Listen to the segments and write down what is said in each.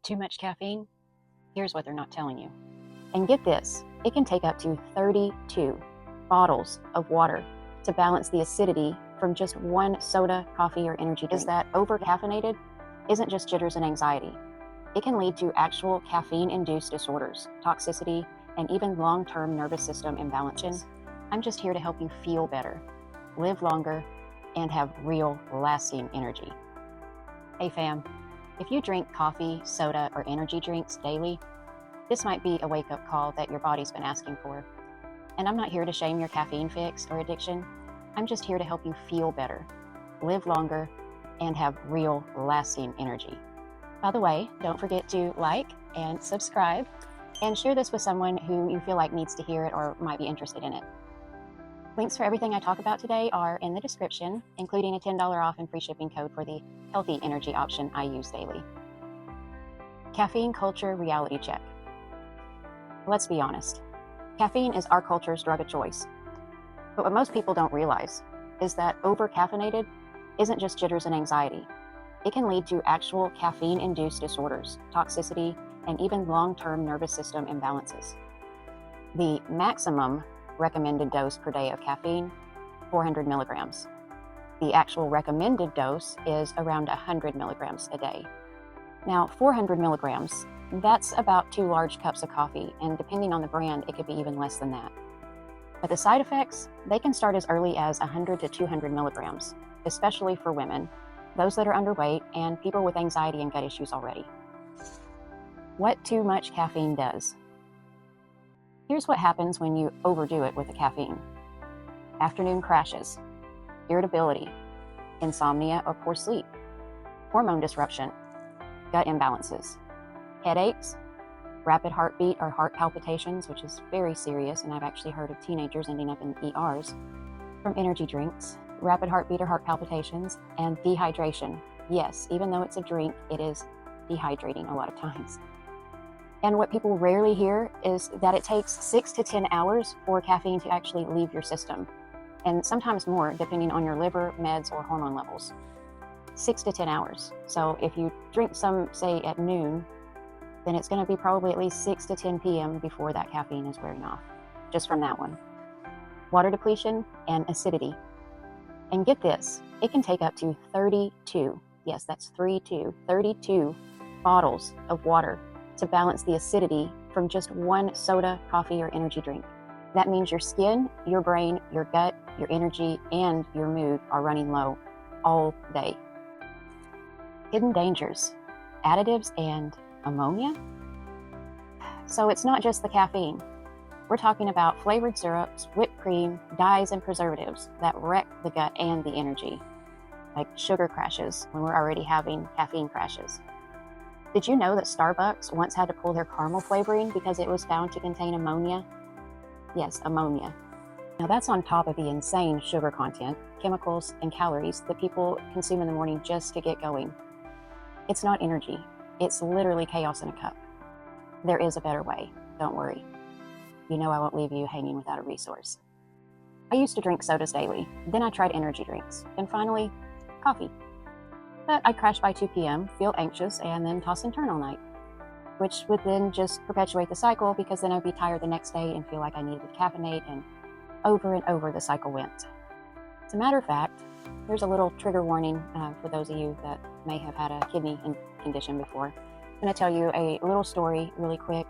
Too much caffeine? Here's what they're not telling you. And get this, it can take up to 32 bottles of water to balance the acidity from just one soda, coffee, or energy drink. Is that over-caffeinated isn't just jitters and anxiety. It can lead to actual caffeine-induced disorders, toxicity, and even long-term nervous system imbalances. I'm just here to help you feel better, live longer, and have real, lasting energy. Hey fam, if you drink coffee, soda, or energy drinks daily, this might be a wake-up call that your body's been asking for. And I'm not here to shame your caffeine fix or addiction. I'm just here to help you feel better, live longer, and have real, lasting energy. By the way, don't forget to like and subscribe and share this with someone who you feel like needs to hear it or might be interested in it. Links for everything I talk about today are in the description, including a $10 off and free shipping code for the healthy energy option I use daily. Caffeine culture reality check. Let's be honest. Caffeine is our culture's drug of choice. But what most people don't realize is that over-caffeinated isn't just jitters and anxiety. It can lead to actual caffeine-induced disorders, toxicity, and even long-term nervous system imbalances. The maximum recommended dose per day of caffeine, 400 milligrams. The actual recommended dose is around 100 milligrams a day. Now, 400 milligrams, that's about 2 large cups of coffee, and depending on the brand, it could be even less than that. But the side effects, they can start as early as 100 to 200 milligrams, especially for women, those that are underweight, and people with anxiety and gut issues already. What too much caffeine does. Here's what happens when you overdo it with the caffeine. Afternoon crashes, irritability, insomnia or poor sleep, hormone disruption, gut imbalances, headaches, rapid heartbeat or heart palpitations, which is very serious, and I've actually heard of teenagers ending up in ERs from energy drinks, rapid heartbeat or heart palpitations, and dehydration. Yes, even though it's a drink, it is dehydrating a lot of times. And what people rarely hear is that it takes 6 to 10 hours for caffeine to actually leave your system, and sometimes more depending on your liver, meds, or hormone levels. 6 to 10 hours. So if you drink some, say, at noon, then it's going to be probably at least 6 to 10 p.m. before that caffeine is wearing off, just from that one. Water depletion and acidity. And get this, it can take up to 32, yes, that's 32 bottles of water to balance the acidity from just one soda, coffee, or energy drink. That means your skin, your brain, your gut, your energy, and your mood are running low all day. Hidden dangers, additives, and ammonia. So it's not just the caffeine. We're talking about flavored syrups, whipped cream, dyes, and preservatives that wreck the gut and the energy, like sugar crashes when we're already having caffeine crashes. Did you know that Starbucks once had to pull their caramel flavoring because it was found to contain ammonia? Yes, ammonia. Now that's on top of the insane sugar content, chemicals, and calories that people consume in the morning just to get going. It's not energy. It's literally chaos in a cup. There is a better way. Don't worry. You know I won't leave you hanging without a resource. I used to drink sodas daily. Then I tried energy drinks. And finally, coffee. But I'd crash by 2 p.m., feel anxious, and then toss and turn all night, which would then just perpetuate the cycle because then I'd be tired the next day and feel like I needed to caffeinate, and over the cycle went. As a matter of fact, there's a little trigger warning for those of you that may have had a kidney condition before. I'm going to tell you a little story really quick.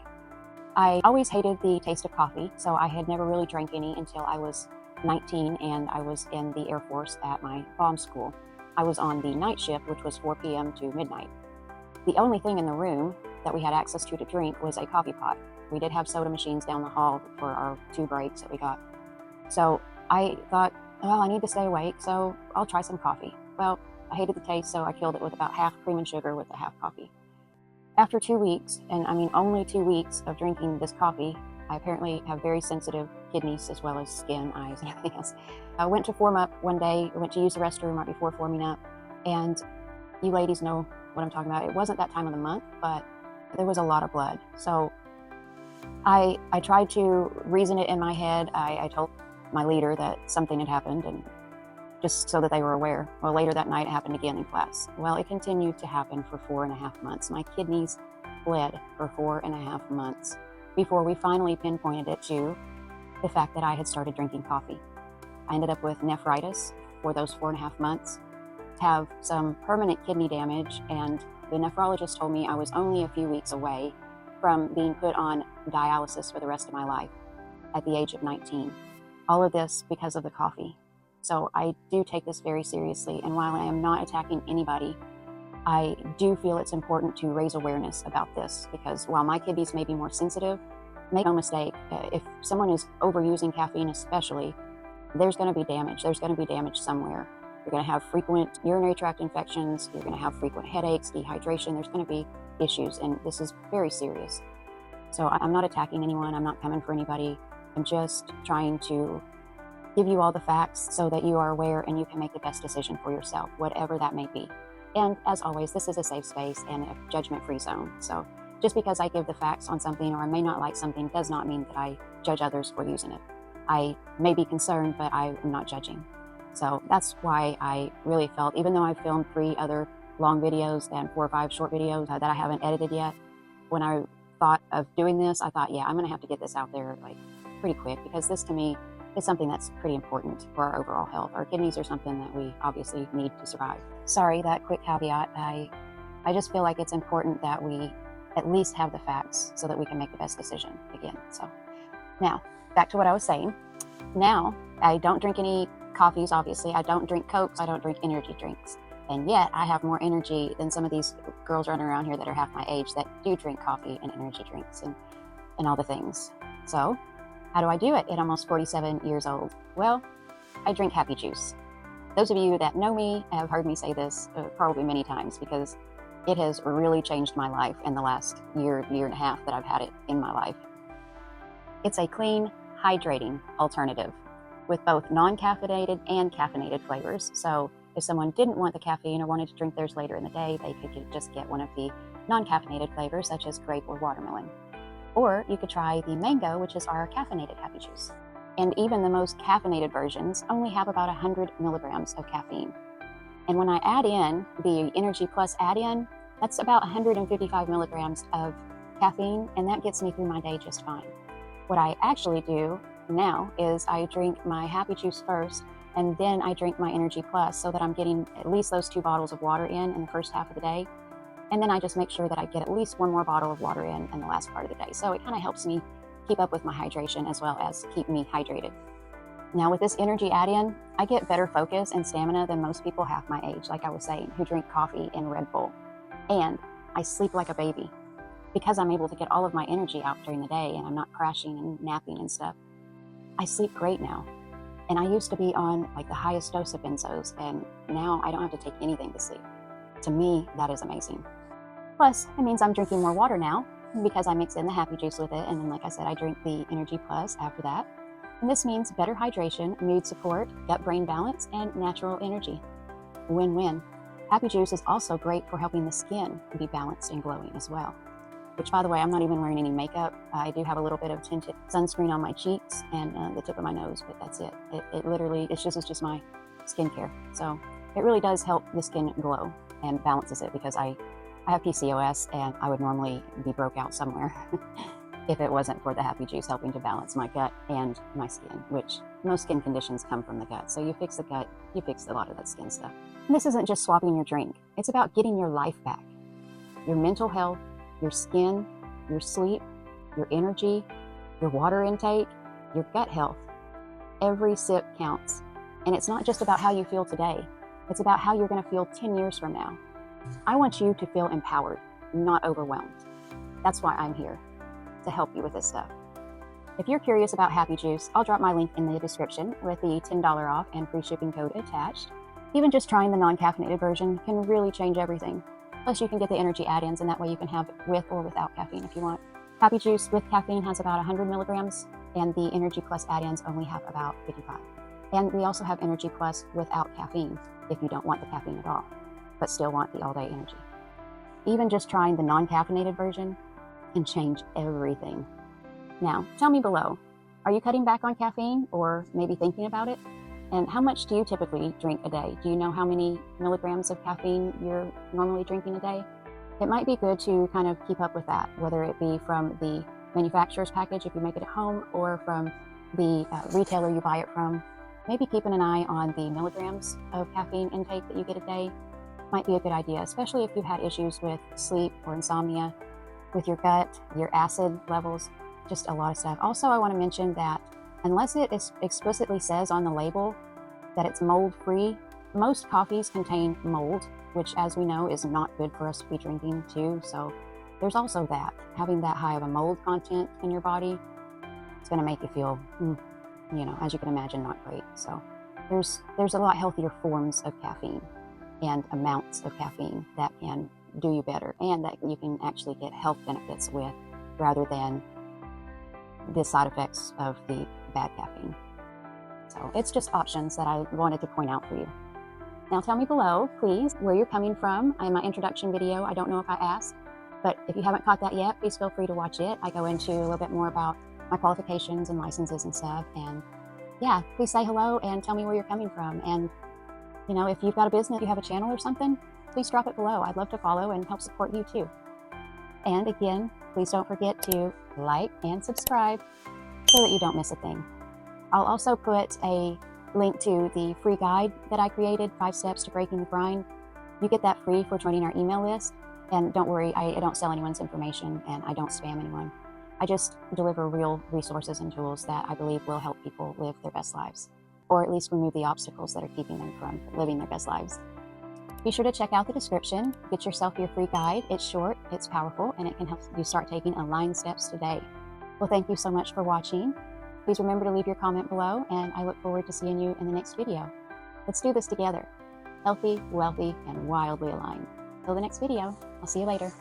I always hated the taste of coffee, so I had never really drank any until I was 19 and I was in the Air Force at my bomb school. I was on the night shift, which was 4 p.m. to midnight. The only thing in the room that we had access to drink was a coffee pot. We did have soda machines down the hall for our 2 breaks that we got. So I thought, well, I need to stay awake, so I'll try some coffee. Well, I hated the taste, so I killed it with about half cream and sugar with a half coffee. After 2 weeks, and I mean only 2 weeks of drinking this coffee, I apparently have very sensitive kidneys as well as skin, eyes, and everything else. I went to form up one day. I went to use the restroom right before forming up, and you ladies know what I'm talking about. It wasn't that time of the month, but there was a lot of blood. So I tried to reason it in my head. I told my leader that something had happened, and just so that they were aware. Well, later that night, it happened again in class. Well, it continued to happen for 4.5 months. My kidneys bled for 4.5 months before we finally pinpointed it to the fact that I had started drinking coffee. I ended up with nephritis for those 4.5 months, have some permanent kidney damage, and the nephrologist told me I was only a few weeks away from being put on dialysis for the rest of my life at the age of 19. All of this because of the coffee. So I do take this very seriously, and while I am not attacking anybody, I do feel it's important to raise awareness about this, because while my kidneys may be more sensitive, make no mistake, if someone is overusing caffeine especially, there's going to be damage. There's going to be damage somewhere. You're going to have frequent urinary tract infections. You're going to have frequent headaches, dehydration. There's going to be issues, and this is very serious. So I'm not attacking anyone. I'm not coming for anybody. I'm just trying to give you all the facts so that you are aware and you can make the best decision for yourself, whatever that may be. And as always, this is a safe space and a judgment-free zone. So just because I give the facts on something or I may not like something does not mean that I judge others for using it. I may be concerned, but I am not judging. So that's why I really felt, even though I filmed 3 other long videos and 4 or 5 short videos that I haven't edited yet, when I thought of doing this, I thought, yeah, I'm going to have to get this out there like pretty quick, because this to me is something that's pretty important for our overall health. Our kidneys are something that we obviously need to survive. Sorry, that quick caveat. I just feel like it's important that we at least have the facts so that we can make the best decision again. So now, back to what I was saying. Now, I don't drink any coffees, obviously. I don't drink Cokes. I don't drink energy drinks. And yet, I have more energy than some of these girls running around here that are half my age that do drink coffee and energy drinks and all the things. So, how do I do it at almost 47 years old? Well, I drink happy juice. Those of you that know me have heard me say this probably many times, because it has really changed my life in the last year and a half that I've had it in my life. It's a clean, hydrating alternative with both non-caffeinated and caffeinated flavors. So if someone didn't want the caffeine or wanted to drink theirs later in the day, they could just get one of the non-caffeinated flavors, such as grape or watermelon. Or you could try the mango, which is our caffeinated happy juice. And even the most caffeinated versions only have about 100 milligrams of caffeine. And when I add in the Energy Plus add-in, that's about 155 milligrams of caffeine, and that gets me through my day just fine. What I actually do now is I drink my happy juice first, and then I drink my Energy Plus, so that I'm getting at least those 2 bottles of water in the first half of the day. And then I just make sure that I get at least 1 more bottle of water in the last part of the day. So it kind of helps me keep up with my hydration as well as keep me hydrated. Now with this energy add-in, I get better focus and stamina than most people half my age, like I was saying, who drink coffee and Red Bull. And I sleep like a baby because I'm able to get all of my energy out during the day and I'm not crashing and napping and stuff. I sleep great now. And I used to be on like the highest dose of benzos, and now I don't have to take anything to sleep. To me, that is amazing. Plus, it means I'm drinking more water now because I mix in the happy juice with it. And then, like I said, I drink the Energy Plus after that. And this means better hydration, mood support, gut-brain balance, and natural energy. Win-win. Happy juice is also great for helping the skin be balanced and glowing as well. Which, by the way, I'm not even wearing any makeup. I do have a little bit of tinted sunscreen on my cheeks and the tip of my nose, but that's it. It literally, it's just my skincare. So it really does help the skin glow and balances it, because I have PCOS and I would normally be broke out somewhere if it wasn't for the happy juice helping to balance my gut and my skin, which most skin conditions come from the gut. So you fix the gut, you fix a lot of that skin stuff. And this isn't just swapping your drink. It's about getting your life back. Your mental health, your skin, your sleep, your energy, your water intake, your gut health. Every sip counts. And it's not just about how you feel today. It's about how you're going to feel 10 years from now. I want you to feel empowered, not overwhelmed. That's why I'm here, to help you with this stuff. If you're curious about Happy Juice, I'll drop my link in the description with the $10 off and free shipping code attached. Even just trying the non-caffeinated version can really change everything. Plus you can get the energy add-ins, and that way you can have with or without caffeine if you want. Happy Juice with caffeine has about 100 milligrams, and the Energy Plus add-ins only have about 55. And we also have Energy Plus without caffeine if you don't want the caffeine at all, but still want the all-day energy. Even just trying the non-caffeinated version can change everything. Now, tell me below, are you cutting back on caffeine or maybe thinking about it? And how much do you typically drink a day? Do you know how many milligrams of caffeine you're normally drinking a day? It might be good to kind of keep up with that, whether it be from the manufacturer's package if you make it at home, or from the retailer you buy it from. Maybe keeping an eye on the milligrams of caffeine intake that you get a day might be a good idea, especially if you've had issues with sleep or insomnia, with your gut, your acid levels, just a lot of stuff. Also, I want to mention that unless it explicitly says on the label that it's mold-free, most coffees contain mold, which, as we know, is not good for us to be drinking too. So there's also that. Having that high of a mold content in your body, it's going to make you feel, as you can imagine, not great. So there's a lot healthier forms of caffeine and amounts of caffeine that can do you better and that you can actually get health benefits with, rather than the side effects of the bad caffeine. So it's just options that I wanted to point out for you. Now tell me below, please, where you're coming from. In my introduction video, I don't know if I asked, but if you haven't caught that yet, please feel free to watch it. I go into a little bit more about my qualifications and licenses and stuff. And yeah, please say hello and tell me where you're coming from. And if you've got a business, you have a channel or something, please drop it below. I'd love to follow and help support you too. And again, please don't forget to like and subscribe so that you don't miss a thing. I'll also put a link to the free guide that I created, 5 Steps to Breaking the Grind. You get that free for joining our email list. And don't worry, I don't sell anyone's information and I don't spam anyone. I just deliver real resources and tools that I believe will help people live their best lives, or at least remove the obstacles that are keeping them from living their best lives. Be sure to check out the description. Get yourself your free guide. It's short, it's powerful, and it can help you start taking aligned steps today. Well, thank you so much for watching. Please remember to leave your comment below, and I look forward to seeing you in the next video. Let's do this together. Healthy, wealthy, and wildly aligned. Till the next video, I'll see you later.